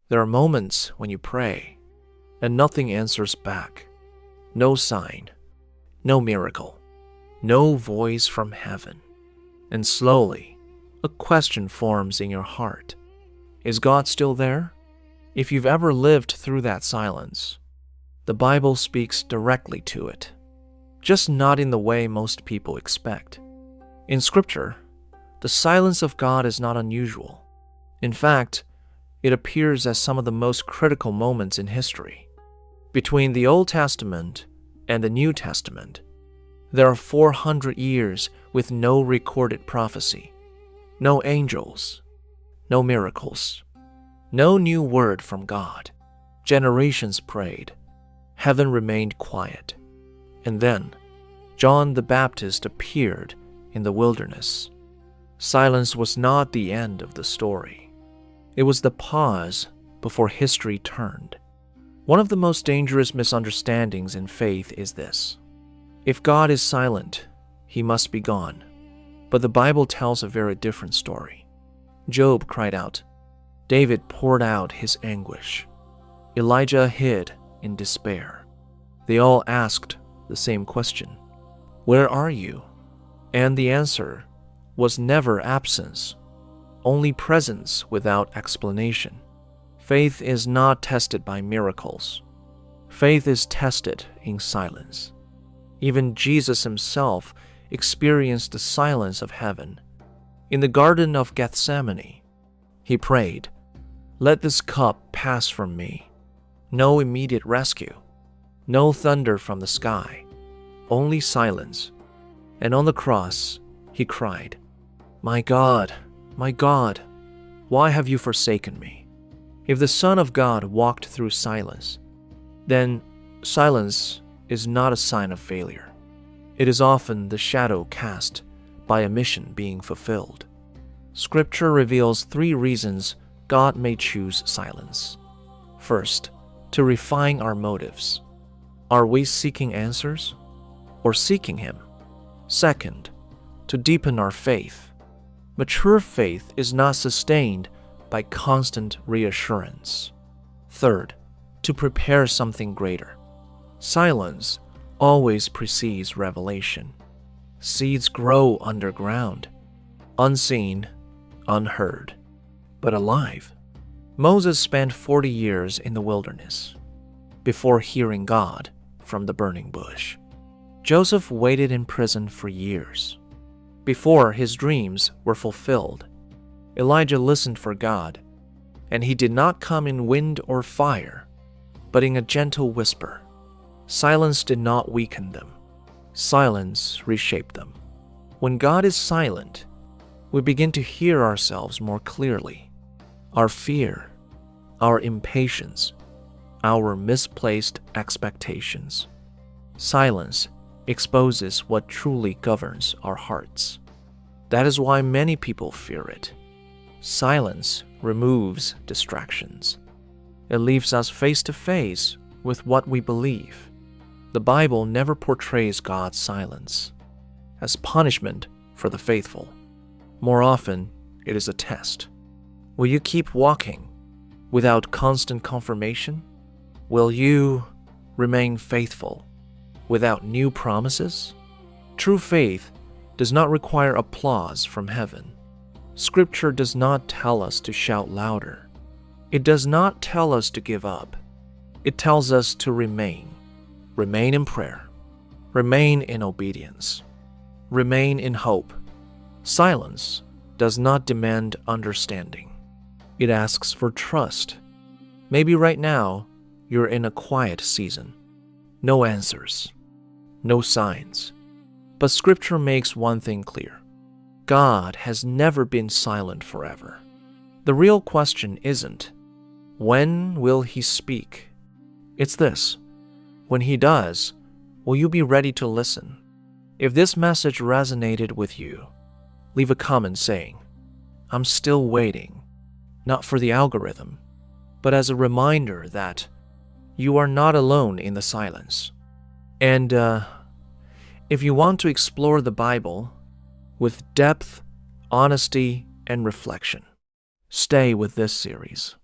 There are moments when you pray and nothing answers back. No sign, no miracle, no voice from heaven. And slowly, a question forms in your heart. Is God still there? If you've ever lived through that silence, the Bible speaks directly to it, just not in the way most people expect. In Scripture, the silence of God is not unusual. In fact, it appears as some of the most critical moments in history. Between the Old Testament and the New Testament, there are 400 years with no recorded prophecy, no angels, no miracles, no new word from God. Generations prayed. Heaven remained quiet. And then, John the Baptist appeared in the wilderness. Silence was not the end of the story. It was the pause before history turned. One of the most dangerous misunderstandings in faith is this. If God is silent, he must be gone. But the Bible tells a very different story. Job cried out. David poured out his anguish. Elijah hid in despair. They all asked the same question. Where are you? And the answer was never absence, only presence without explanation. Faith is not tested by miracles. Faith is tested in silence. Even Jesus himself experienced the silence of heaven. In the Garden of Gethsemane, he prayed, "Let this cup pass from me." No immediate rescue, no thunder from the sky, only silence. And on the cross, he cried, my God, why have you forsaken me?" If the Son of God walked through silence, then silence is not a sign of failure. It is often the shadow cast by a mission being fulfilled. Scripture reveals 3 reasons God may choose silence. First, to refine our motives. Are we seeking answers or seeking Him? Second, to deepen our faith. Mature faith is not sustained by constant reassurance. Third, to prepare something greater. Silence always precedes revelation. Seeds grow underground, unseen, unheard, but alive. Moses spent 40 years in the wilderness before hearing God from the burning bush. Joseph waited in prison for years before his dreams were fulfilled. Elijah listened for God, and he did not come in wind or fire, but in a gentle whisper. Silence did not weaken them. Silence reshaped them. When God is silent, we begin to hear ourselves more clearly. Our fear, our impatience, our misplaced expectations. Silence exposes what truly governs our hearts. That is why many people fear it. Silence removes distractions. It leaves us face to face with what we believe. The Bible never portrays God's silence as punishment for the faithful. More often, it is a test. Will you keep walking without constant confirmation? Will you remain faithful without new promises? True faith does not require applause from heaven. Scripture does not tell us to shout louder. It does not tell us to give up. It tells us to remain. Remain in prayer. Remain in obedience. Remain in hope. Silence does not demand understanding. It asks for trust. Maybe right now, you're in a quiet season. No answers. No signs. But Scripture makes one thing clear. God has never been silent forever. The real question isn't, when will He speak? It's this. When He does, will you be ready to listen? If this message resonated with you, leave a comment saying, "I'm still waiting," not for the algorithm, but as a reminder that you are not alone in the silence. And if you want to explore the Bible with depth, honesty, and reflection, stay with this series.